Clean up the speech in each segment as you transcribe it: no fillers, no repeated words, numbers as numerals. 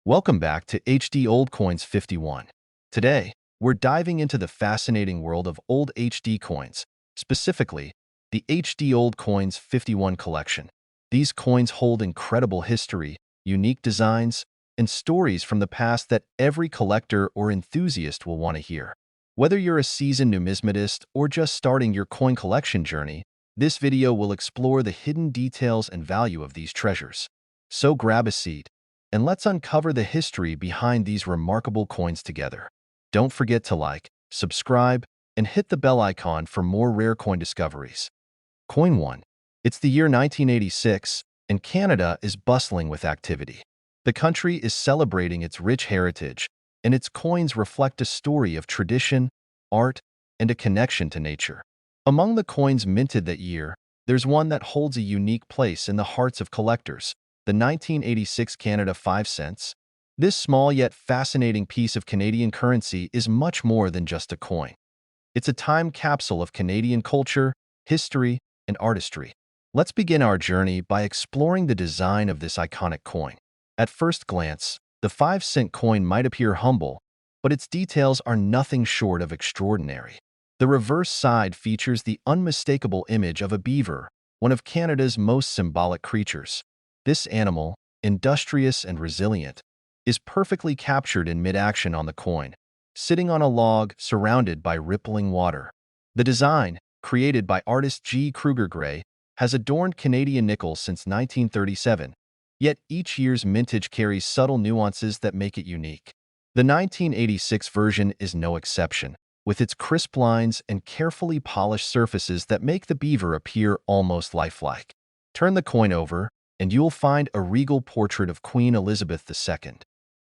Welcome back to HD Old Coins 51. Today, we're diving into the fascinating world of old HD coins, specifically the HD Old Coins 51 collection. These coins hold incredible history, unique designs, and stories from the past that every collector or enthusiast will want to hear. Whether you're a seasoned numismatist or just starting your coin collection journey, this video will explore the hidden details and value of these treasures. So grab a seat and let's uncover the history behind these remarkable coins together. Don't forget to like, subscribe, and hit the bell icon for more rare coin discoveries. Coin 1. It's the year 1986, and Canada is bustling with activity. The country is celebrating its rich heritage, and its coins reflect a story of tradition, art, and a connection to nature. Among the coins minted that year, there's one that holds a unique place in the hearts of collectors: the 1986 Canada 5 cents. This small yet fascinating piece of Canadian currency is much more than just a coin. It's a time capsule of Canadian culture, history, and artistry. Let's begin our journey by exploring the design of this iconic coin. At first glance, the 5-cent coin might appear humble, but its details are nothing short of extraordinary. The reverse side features the unmistakable image of a beaver, one of Canada's most symbolic creatures. This animal, industrious and resilient, is perfectly captured in mid-action on the coin, sitting on a log surrounded by rippling water. The design, created by artist G. Kruger Gray, has adorned Canadian nickels since 1937, yet each year's mintage carries subtle nuances that make it unique. The 1986 version is no exception, with its crisp lines and carefully polished surfaces that make the beaver appear almost lifelike. Turn the coin over, and you'll find a regal portrait of Queen Elizabeth II.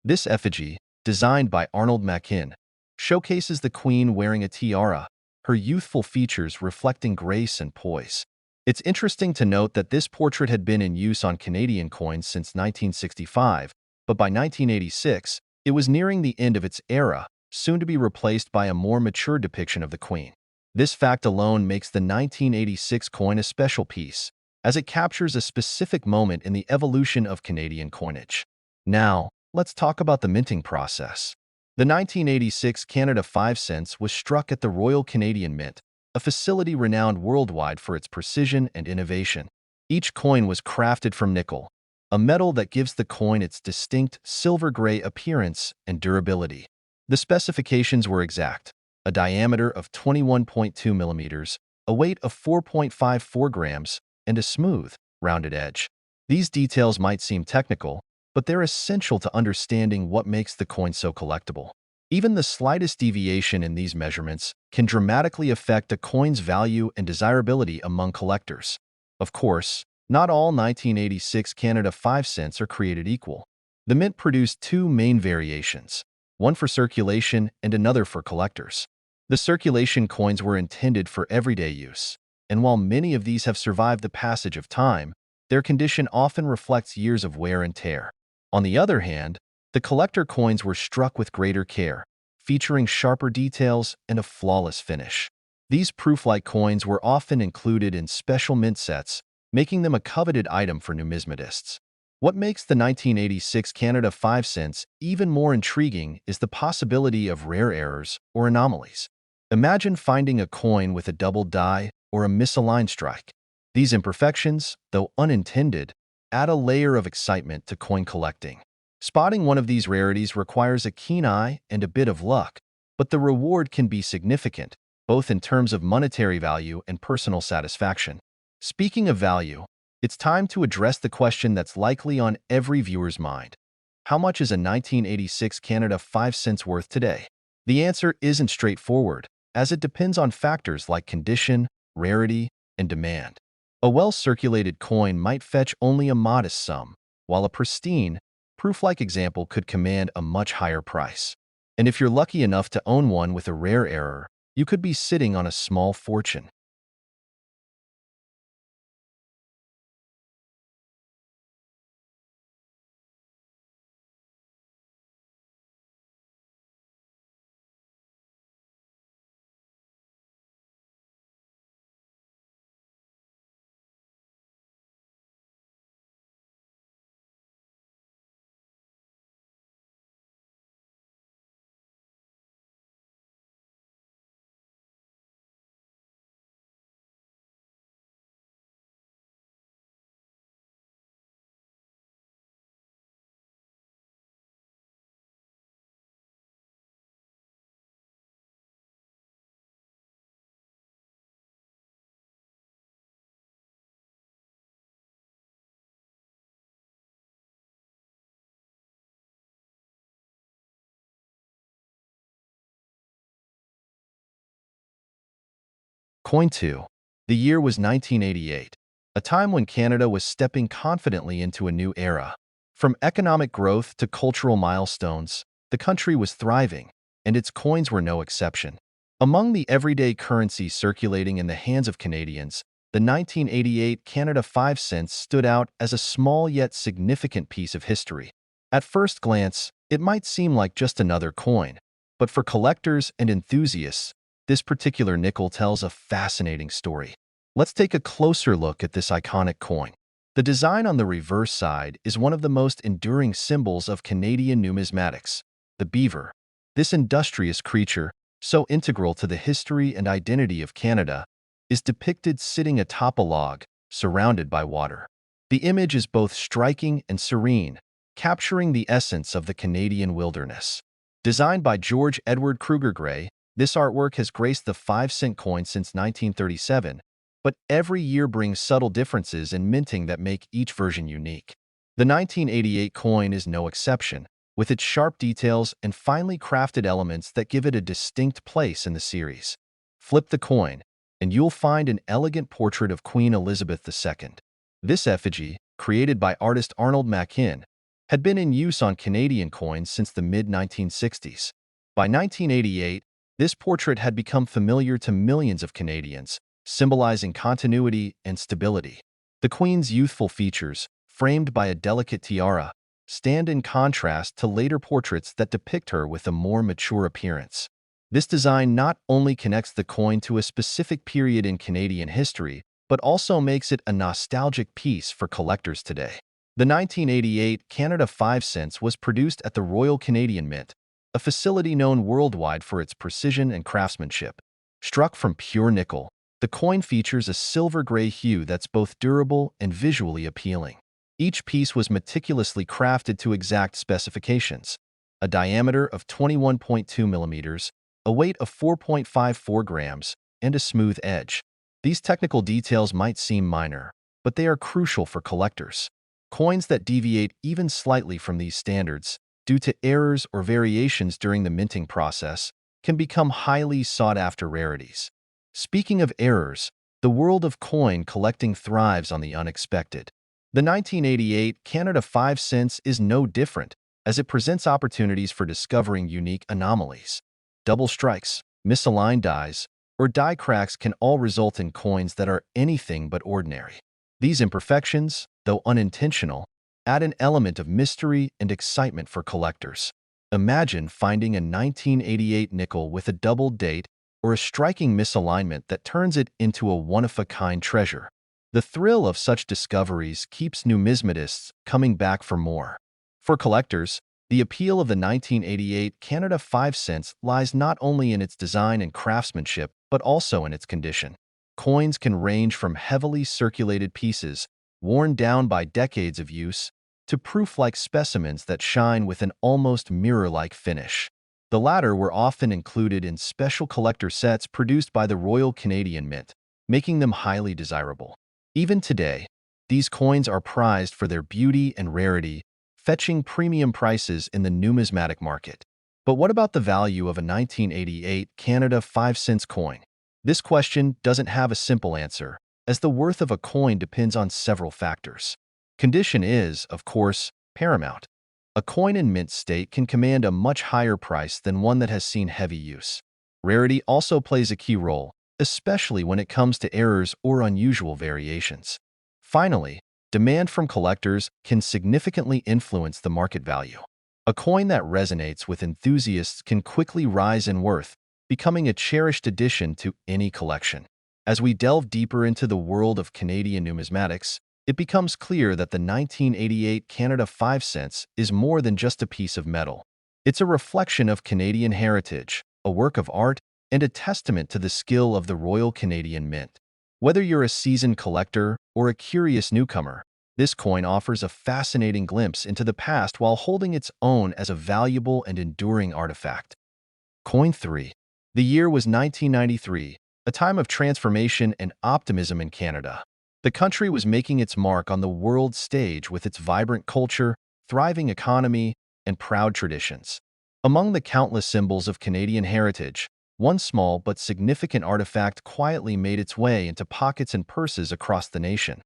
This effigy, designed by Arnold Machin, showcases the Queen wearing a tiara, her youthful features reflecting grace and poise. It's interesting to note that this portrait had been in use on Canadian coins since 1965, but by 1986, it was nearing the end of its era, soon to be replaced by a more mature depiction of the Queen. This fact alone makes the 1986 coin a special piece, as it captures a specific moment in the evolution of Canadian coinage. Now, let's talk about the minting process. The 1986 Canada 5 cents was struck at the Royal Canadian Mint, a facility renowned worldwide for its precision and innovation. Each coin was crafted from nickel, a metal that gives the coin its distinct silver-gray appearance and durability. The specifications were exact: a diameter of 21.2 millimeters, a weight of 4.54 grams, and a smooth, rounded edge. These details might seem technical, but they're essential to understanding what makes the coin so collectible. Even the slightest deviation in these measurements can dramatically affect a coin's value and desirability among collectors. Of course, not all 1986 Canada 5 cents are created equal. The Mint produced two main variations, one for circulation and another for collectors. The circulation coins were intended for everyday use, and while many of these have survived the passage of time, their condition often reflects years of wear and tear. On the other hand, the collector coins were struck with greater care, featuring sharper details and a flawless finish. These proof-like coins were often included in special mint sets, making them a coveted item for numismatists. What makes the 1986 Canada 5 cents even more intriguing is the possibility of rare errors or anomalies. Imagine finding a coin with a double die or a misaligned strike. These imperfections, though unintended, add a layer of excitement to coin collecting. Spotting one of these rarities requires a keen eye and a bit of luck, but the reward can be significant, both in terms of monetary value and personal satisfaction. Speaking of value, it's time to address the question that's likely on every viewer's mind. How much is a 1986 Canada 5 cents worth today? The answer isn't straightforward, as it depends on factors like condition, rarity, and demand. A well-circulated coin might fetch only a modest sum, while a pristine, proof-like example could command a much higher price. And if you're lucky enough to own one with a rare error, you could be sitting on a small fortune. Coin 2. The year was 1988, a time when Canada was stepping confidently into a new era. From economic growth to cultural milestones, the country was thriving, and its coins were no exception. Among the everyday currency circulating in the hands of Canadians, the 1988 Canada 5 cents stood out as a small yet significant piece of history. At first glance, it might seem like just another coin, but for collectors and enthusiasts, this particular nickel tells a fascinating story. Let's take a closer look at this iconic coin. The design on the reverse side is one of the most enduring symbols of Canadian numismatics, the beaver. This industrious creature, so integral to the history and identity of Canada, is depicted sitting atop a log, surrounded by water. The image is both striking and serene, capturing the essence of the Canadian wilderness. Designed by George Edward Kruger Gray, this artwork has graced the 5-cent coin since 1937, but every year brings subtle differences in minting that make each version unique. The 1988 coin is no exception, with its sharp details and finely crafted elements that give it a distinct place in the series. Flip the coin, and you'll find an elegant portrait of Queen Elizabeth II. This effigy, created by artist Arnold Machin, had been in use on Canadian coins since the mid-1960s. By 1988, this portrait had become familiar to millions of Canadians, symbolizing continuity and stability. The Queen's youthful features, framed by a delicate tiara, stand in contrast to later portraits that depict her with a more mature appearance. This design not only connects the coin to a specific period in Canadian history, but also makes it a nostalgic piece for collectors today. The 1988 Canada 5 cents was produced at the Royal Canadian Mint, a facility known worldwide for its precision and craftsmanship. Struck from pure nickel, the coin features a silver-gray hue that's both durable and visually appealing. Each piece was meticulously crafted to exact specifications: a diameter of 21.2 millimeters, a weight of 4.54 grams, and a smooth edge. These technical details might seem minor, but they are crucial for collectors. Coins that deviate even slightly from these standards, due to errors or variations during the minting process, can become highly sought-after rarities. Speaking of errors, the world of coin collecting thrives on the unexpected. The 1988 Canada 5 cents is no different, as it presents opportunities for discovering unique anomalies. Double strikes, misaligned dies, or die cracks can all result in coins that are anything but ordinary. These imperfections, though unintentional, add an element of mystery and excitement for collectors. Imagine finding a 1988 nickel with a doubled date or a striking misalignment that turns it into a one-of-a-kind treasure. The thrill of such discoveries keeps numismatists coming back for more. For collectors, the appeal of the 1988 Canada 5 cents lies not only in its design and craftsmanship, but also in its condition. Coins can range from heavily circulated pieces, worn down by decades of use, to proof-like specimens that shine with an almost mirror-like finish. The latter were often included in special collector sets produced by the Royal Canadian Mint, making them highly desirable. Even today, these coins are prized for their beauty and rarity, fetching premium prices in the numismatic market. But what about the value of a 1988 Canada 5 cents coin? This question doesn't have a simple answer, as the worth of a coin depends on several factors. Condition is, of course, paramount. A coin in mint state can command a much higher price than one that has seen heavy use. Rarity also plays a key role, especially when it comes to errors or unusual variations. Finally, demand from collectors can significantly influence the market value. A coin that resonates with enthusiasts can quickly rise in worth, becoming a cherished addition to any collection. As we delve deeper into the world of Canadian numismatics, it becomes clear that the 1988 Canada 5 cents is more than just a piece of metal. It's a reflection of Canadian heritage, a work of art, and a testament to the skill of the Royal Canadian Mint. Whether you're a seasoned collector or a curious newcomer, this coin offers a fascinating glimpse into the past while holding its own as a valuable and enduring artifact. Coin 3. The year was 1993, a time of transformation and optimism in Canada. The country was making its mark on the world stage with its vibrant culture, thriving economy, and proud traditions. Among the countless symbols of Canadian heritage, one small but significant artifact quietly made its way into pockets and purses across the nation.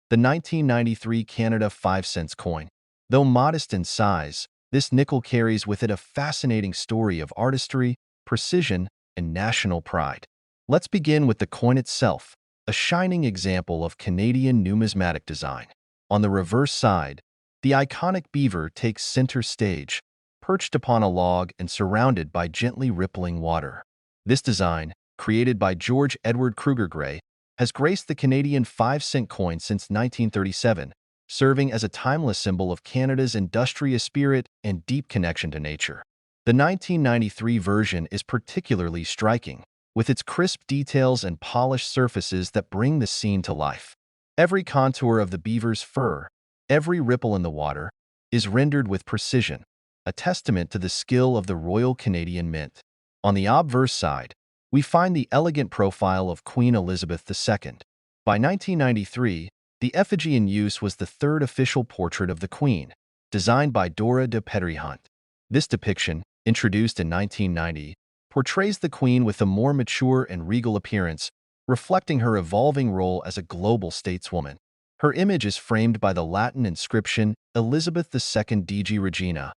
The 1993 Canada 5-cent coin. Though modest in size, this nickel carries with it a fascinating story of artistry, precision, and national pride. Let's begin with the coin itself, a shining example of Canadian numismatic design. On the reverse side, the iconic beaver takes center stage, perched upon a log and surrounded by gently rippling water. This design, created by George Edward Kruger Gray, has graced the Canadian 5-cent coin since 1937, serving as a timeless symbol of Canada's industrious spirit and deep connection to nature. The 1993 version is particularly striking, with its crisp details and polished surfaces that bring the scene to life. Every contour of the beaver's fur, every ripple in the water, is rendered with precision, a testament to the skill of the Royal Canadian Mint. On the obverse side, we find the elegant profile of Queen Elizabeth II. By 1993, the effigy in use was the third official portrait of the Queen, designed by Dora de Pedrihunt. This depiction, introduced in 1990, portrays the Queen with a more mature and regal appearance, reflecting her evolving role as a global stateswoman. Her image is framed by the Latin inscription Elizabeth II Digi Regina,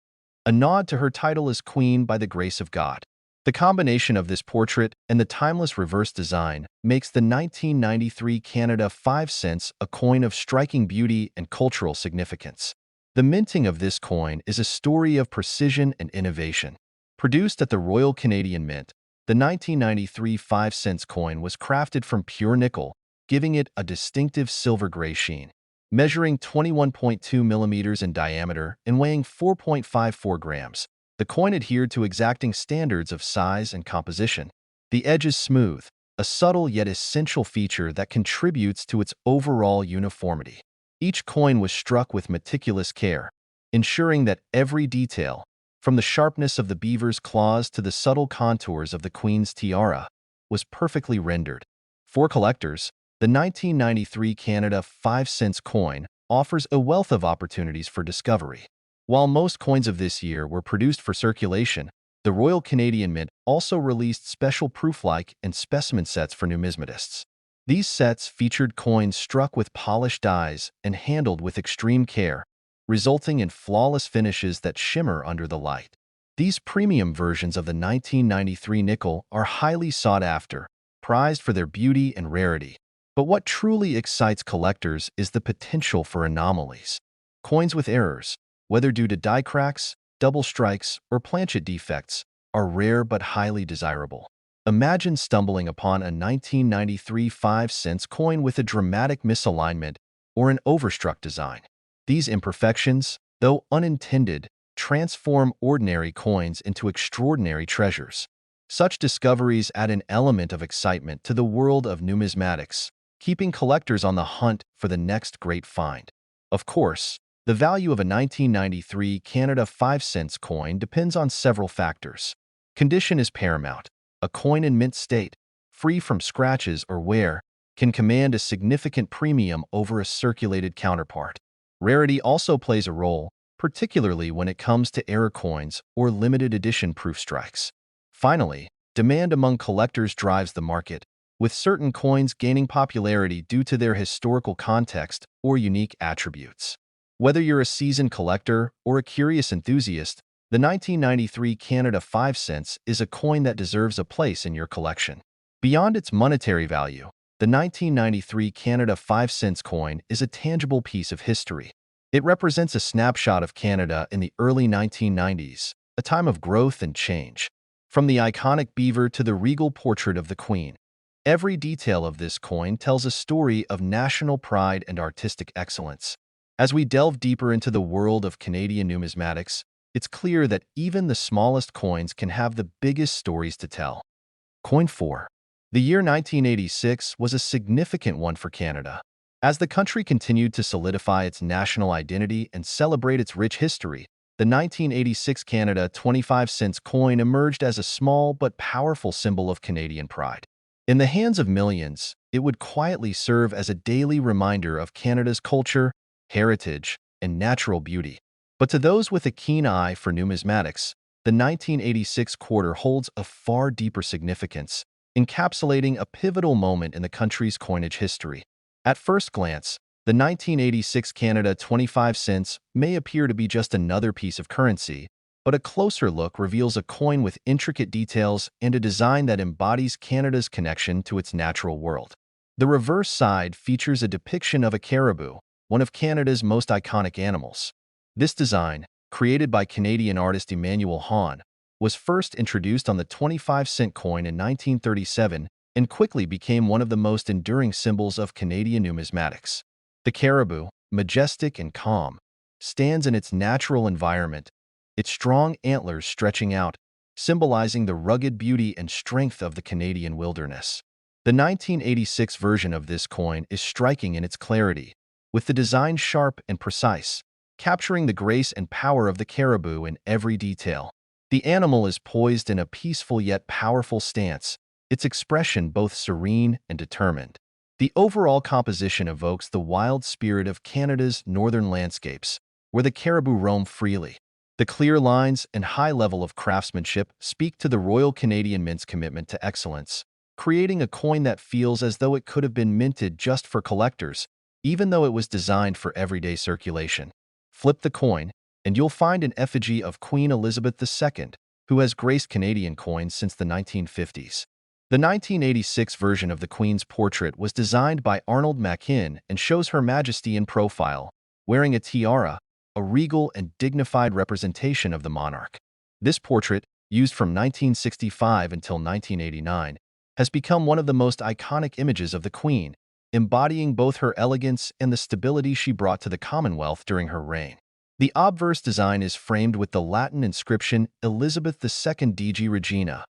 a nod to her title as Queen by the grace of God. The combination of this portrait and the timeless reverse design makes the 1993 Canada 5 cents a coin of striking beauty and cultural significance. The minting of this coin is a story of precision and innovation. Produced at the Royal Canadian Mint, the 1993 5 cents coin was crafted from pure nickel, giving it a distinctive silver-gray sheen. Measuring 21.2 millimeters in diameter and weighing 4.54 grams, the coin adhered to exacting standards of size and composition. The edge is smooth, a subtle yet essential feature that contributes to its overall uniformity. Each coin was struck with meticulous care, ensuring that every detail, from the sharpness of the beaver's claws to the subtle contours of the Queen's tiara, was perfectly rendered. For collectors, the 1993 Canada 5 cents coin offers a wealth of opportunities for discovery. While most coins of this year were produced for circulation, the Royal Canadian Mint also released special proof-like and specimen sets for numismatists. These sets featured coins struck with polished dies and handled with extreme care, resulting in flawless finishes that shimmer under the light. These premium versions of the 1993 nickel are highly sought after, prized for their beauty and rarity. But what truly excites collectors is the potential for anomalies. Coins with errors, whether due to die cracks, double strikes, or planchet defects, are rare but highly desirable. Imagine stumbling upon a 1993 5 cents coin with a dramatic misalignment or an overstruck design. These imperfections, though unintended, transform ordinary coins into extraordinary treasures. Such discoveries add an element of excitement to the world of numismatics, keeping collectors on the hunt for the next great find. Of course, the value of a 1993 Canada 5 cents coin depends on several factors. Condition is paramount. A coin in mint state, free from scratches or wear, can command a significant premium over a circulated counterpart. Rarity also plays a role, particularly when it comes to error coins or limited edition proof strikes. Finally, demand among collectors drives the market, with certain coins gaining popularity due to their historical context or unique attributes. Whether you're a seasoned collector or a curious enthusiast, the 1993 Canada 5 cents is a coin that deserves a place in your collection. Beyond its monetary value, the 1993 Canada 5 cents coin is a tangible piece of history. It represents a snapshot of Canada in the early 1990s, a time of growth and change. From the iconic beaver to the regal portrait of the Queen, every detail of this coin tells a story of national pride and artistic excellence. As we delve deeper into the world of Canadian numismatics, it's clear that even the smallest coins can have the biggest stories to tell. Coin 4. The year 1986 was a significant one for Canada. As the country continued to solidify its national identity and celebrate its rich history, the 1986 Canada 25 cents coin emerged as a small but powerful symbol of Canadian pride. In the hands of millions, it would quietly serve as a daily reminder of Canada's culture, heritage, and natural beauty. But to those with a keen eye for numismatics, the 1986 quarter holds a far deeper significance, encapsulating a pivotal moment in the country's coinage history. At first glance, the 1986 Canada 25 cents may appear to be just another piece of currency, but a closer look reveals a coin with intricate details and a design that embodies Canada's connection to its natural world. The reverse side features a depiction of a caribou, one of Canada's most iconic animals. This design, created by Canadian artist Emmanuel Hahn, was first introduced on the 25-cent coin in 1937 and quickly became one of the most enduring symbols of Canadian numismatics. The caribou, majestic and calm, stands in its natural environment, its strong antlers stretching out, symbolizing the rugged beauty and strength of the Canadian wilderness. The 1986 version of this coin is striking in its clarity, with the design sharp and precise, capturing the grace and power of the caribou in every detail. The animal is poised in a peaceful yet powerful stance, its expression both serene and determined. The overall composition evokes the wild spirit of Canada's northern landscapes, where the caribou roam freely. The clear lines and high level of craftsmanship speak to the Royal Canadian Mint's commitment to excellence, creating a coin that feels as though it could have been minted just for collectors, even though it was designed for everyday circulation. Flip the coin, and you'll find an effigy of Queen Elizabeth II, who has graced Canadian coins since the 1950s. The 1986 version of the Queen's portrait was designed by Arnold Machin and shows Her Majesty in profile, wearing a tiara, a regal and dignified representation of the monarch. This portrait, used from 1965 until 1989, has become one of the most iconic images of the Queen, embodying both her elegance and the stability she brought to the Commonwealth during her reign. The obverse design is framed with the Latin inscription Elizabeth II Digi Regina,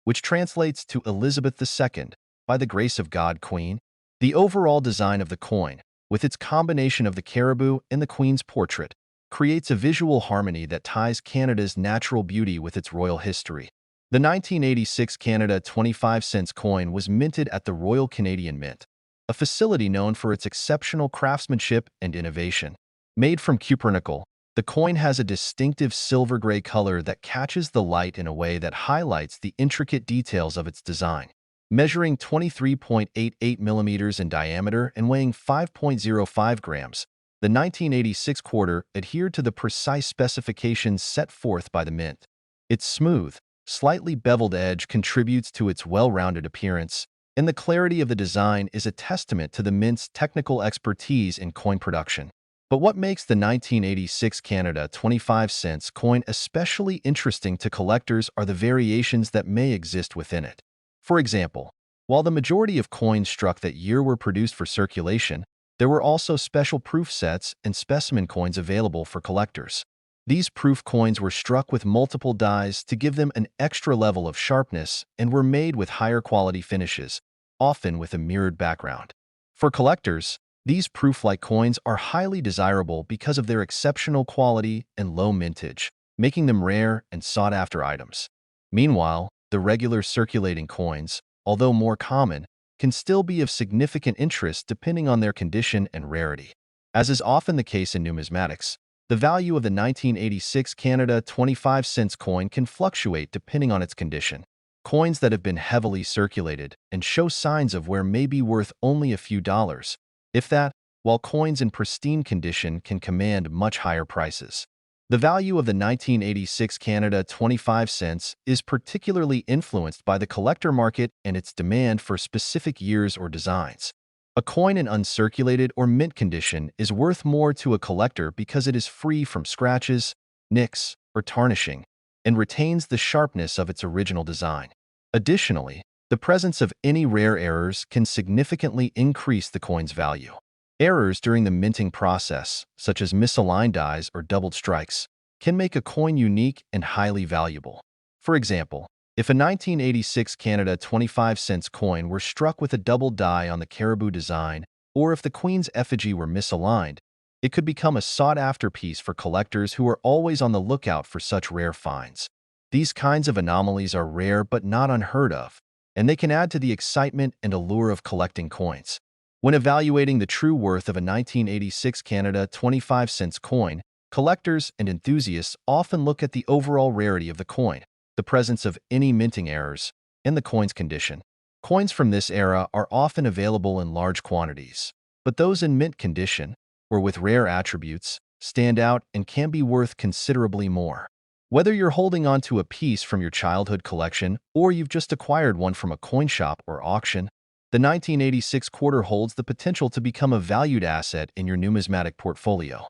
which translates to Elizabeth II, by the grace of God, Queen. The overall design of the coin, with its combination of the caribou and the Queen's portrait, creates a visual harmony that ties Canada's natural beauty with its royal history. The 1986 Canada 25 cents coin was minted at the Royal Canadian Mint, a facility known for its exceptional craftsmanship and innovation. Made from cupronickel, the coin has a distinctive silver-gray color that catches the light in a way that highlights the intricate details of its design. Measuring 23.88 millimeters in diameter and weighing 5.05 grams, the 1986 quarter adhered to the precise specifications set forth by the Mint. Its smooth, slightly beveled edge contributes to its well-rounded appearance, and the clarity of the design is a testament to the Mint's technical expertise in coin production. But what makes the 1986 Canada 25 cents coin especially interesting to collectors are the variations that may exist within it. For example, while the majority of coins struck that year were produced for circulation, there were also special proof sets and specimen coins available for collectors. These proof coins were struck with multiple dies to give them an extra level of sharpness and were made with higher quality finishes, often with a mirrored background. For collectors, these proof-like coins are highly desirable because of their exceptional quality and low mintage, making them rare and sought-after items. Meanwhile, the regular circulating coins, although more common, can still be of significant interest depending on their condition and rarity. As is often the case in numismatics, the value of the 1986 Canada 25 cents coin can fluctuate depending on its condition. Coins that have been heavily circulated and show signs of wear may be worth only a few dollars, if that, while coins in pristine condition can command much higher prices. The value of the 1986 Canada 25 cents is particularly influenced by the collector market and its demand for specific years or designs. A coin in uncirculated or mint condition is worth more to a collector because it is free from scratches, nicks, or tarnishing, and retains the sharpness of its original design. Additionally, the presence of any rare errors can significantly increase the coin's value. Errors during the minting process, such as misaligned dies or doubled strikes, can make a coin unique and highly valuable. For example, if a 1986 Canada 25 cents coin were struck with a double die on the caribou design, or if the Queen's effigy were misaligned, it could become a sought-after piece for collectors who are always on the lookout for such rare finds. These kinds of anomalies are rare but not unheard of, and they can add to the excitement and allure of collecting coins. When evaluating the true worth of a 1986 Canada 25 cents coin, Collectors and enthusiasts often look at the overall rarity of the coin, the presence of any minting errors, and the coin's condition. Coins from this era are often available in large quantities, but those in mint condition, or with rare attributes, stand out and can be worth considerably more. Whether you're holding on to a piece from your childhood collection or you've just acquired one from a coin shop or auction, the 1986 quarter holds the potential to become a valued asset in your numismatic portfolio.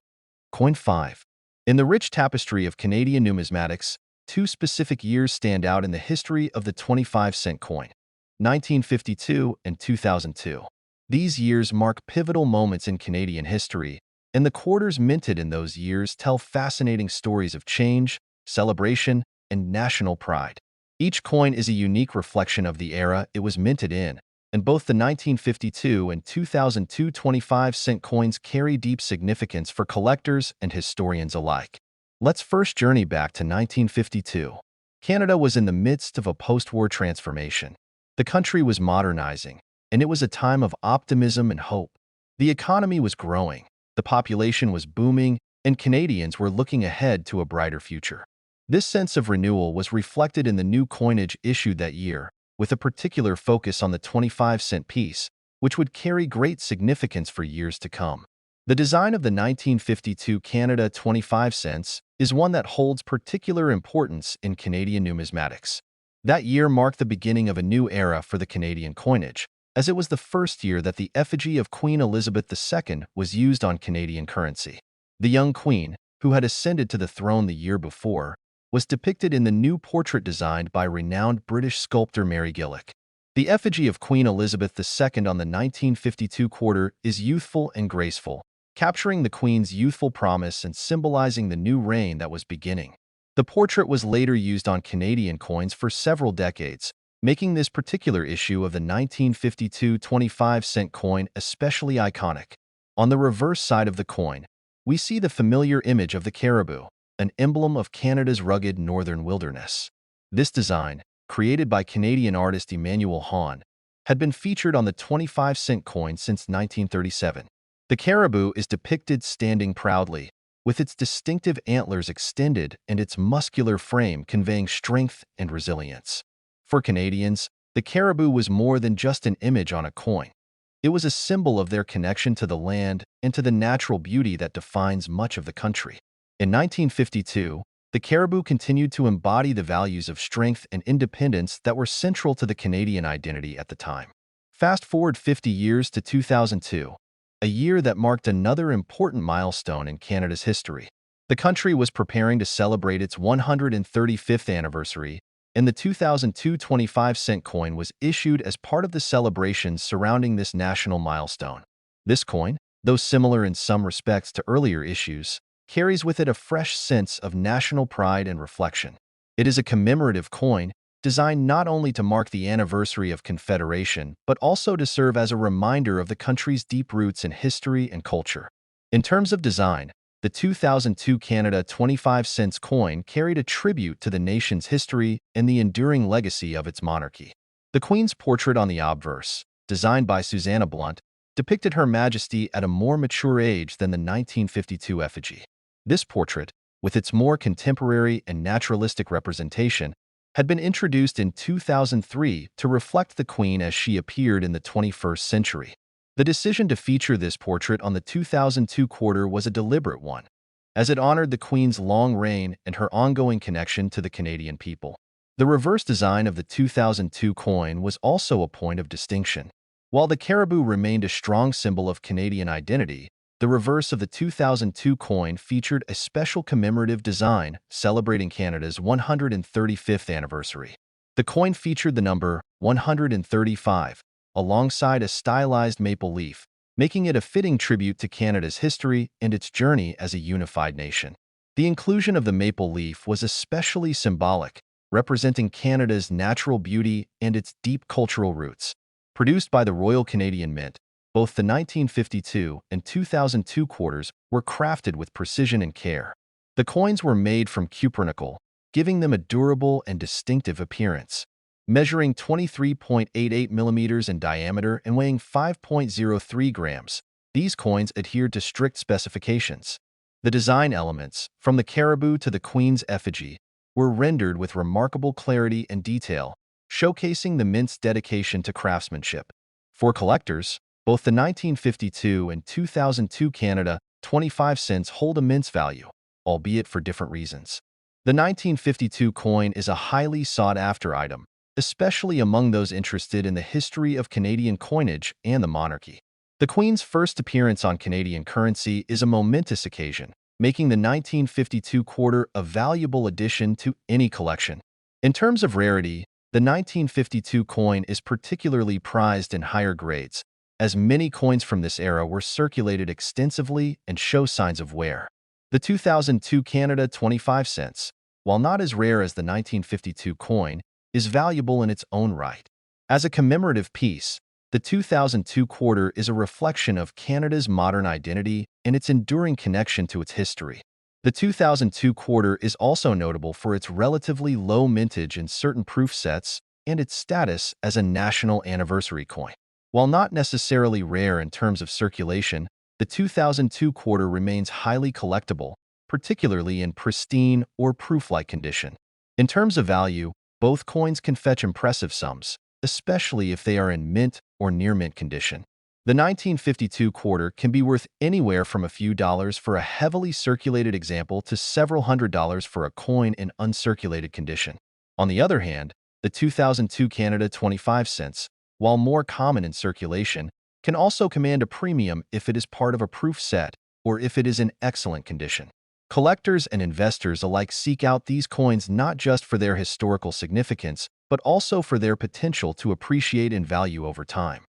Coin 5. In the rich tapestry of Canadian numismatics, two specific years stand out in the history of the 25-cent coin: 1952 and 2002. These years mark pivotal moments in Canadian history, and the quarters minted in those years tell fascinating stories of change, celebration, and national pride. Each coin is a unique reflection of the era it was minted in, and both the 1952 and 2002 25-cent coins carry deep significance for collectors and historians alike. Let's first journey back to 1952. Canada was in the midst of a post-war transformation. The country was modernizing, and it was a time of optimism and hope. The economy was growing, the population was booming, and Canadians were looking ahead to a brighter future. This sense of renewal was reflected in the new coinage issued that year, with a particular focus on the 25-cent piece, which would carry great significance for years to come. The design of the 1952 Canada 25 cents is one that holds particular importance in Canadian numismatics. That year marked the beginning of a new era for the Canadian coinage, as it was the first year that the effigy of Queen Elizabeth II was used on Canadian currency. The young queen, who had ascended to the throne the year before, was depicted in the new portrait designed by renowned British sculptor Mary Gillick. The effigy of Queen Elizabeth II on the 1952 quarter is youthful and graceful, capturing the Queen's youthful promise and symbolizing the new reign that was beginning. The portrait was later used on Canadian coins for several decades, making this particular issue of the 1952 25-cent coin especially iconic. On the reverse side of the coin, we see the familiar image of the caribou, an emblem of Canada's rugged northern wilderness. This design, created by Canadian artist Emmanuel Hahn, had been featured on the 25-cent coin since 1937. The caribou is depicted standing proudly, with its distinctive antlers extended and its muscular frame conveying strength and resilience. For Canadians, the caribou was more than just an image on a coin. It was a symbol of their connection to the land and to the natural beauty that defines much of the country. In 1952, the caribou continued to embody the values of strength and independence that were central to the Canadian identity at the time. Fast forward 50 years to 2002, a year that marked another important milestone in Canada's history. The country was preparing to celebrate its 135th anniversary, and the 2002 25-cent coin was issued as part of the celebrations surrounding this national milestone. This coin, though similar in some respects to earlier issues, carries with it a fresh sense of national pride and reflection. It is a commemorative coin designed not only to mark the anniversary of Confederation, but also to serve as a reminder of the country's deep roots in history and culture. In terms of design, the 2002 Canada 25 cents coin carried a tribute to the nation's history and the enduring legacy of its monarchy. The Queen's portrait on the obverse, designed by Susanna Blunt, depicted Her Majesty at a more mature age than the 1952 effigy. This portrait, with its more contemporary and naturalistic representation, had been introduced in 2003 to reflect the Queen as she appeared in the 21st century. The decision to feature this portrait on the 2002 quarter was a deliberate one, as it honored the Queen's long reign and her ongoing connection to the Canadian people. The reverse design of the 2002 coin was also a point of distinction. While the caribou remained a strong symbol of Canadian identity, the reverse of the 2002 coin featured a special commemorative design celebrating Canada's 135th anniversary. The coin featured the number 135 alongside a stylized maple leaf, making it a fitting tribute to Canada's history and its journey as a unified nation. The inclusion of the maple leaf was especially symbolic, representing Canada's natural beauty and its deep cultural roots. Produced by the Royal Canadian Mint, both the 1952 and 2002 quarters were crafted with precision and care. The coins were made from cupronickel, giving them a durable and distinctive appearance. Measuring 23.88 millimeters in diameter and weighing 5.03 grams, these coins adhered to strict specifications. The design elements, from the caribou to the queen's effigy, were rendered with remarkable clarity and detail, showcasing the mint's dedication to craftsmanship. For collectors, both the 1952 and 2002 Canada 25 cents hold immense value, albeit for different reasons. The 1952 coin is a highly sought-after item, especially among those interested in the history of Canadian coinage and the monarchy. The Queen's first appearance on Canadian currency is a momentous occasion, making the 1952 quarter a valuable addition to any collection. In terms of rarity, the 1952 coin is particularly prized in higher grades, as many coins from this era were circulated extensively and show signs of wear. The 2002 Canada 25 cents, while not as rare as the 1952 coin, is valuable in its own right. As a commemorative piece, the 2002 quarter is a reflection of Canada's modern identity and its enduring connection to its history. The 2002 quarter is also notable for its relatively low mintage in certain proof sets and its status as a national anniversary coin. While not necessarily rare in terms of circulation, the 2002 quarter remains highly collectible, particularly in pristine or proof-like condition. In terms of value, both coins can fetch impressive sums, especially if they are in mint or near-mint condition. The 1952 quarter can be worth anywhere from a few dollars for a heavily circulated example to several $100s for a coin in uncirculated condition. On the other hand, the 2002 Canada 25 cents, while more common in circulation, can also command a premium if it is part of a proof set or if it is in excellent condition. Collectors and investors alike seek out these coins not just for their historical significance, but also for their potential to appreciate in value over time.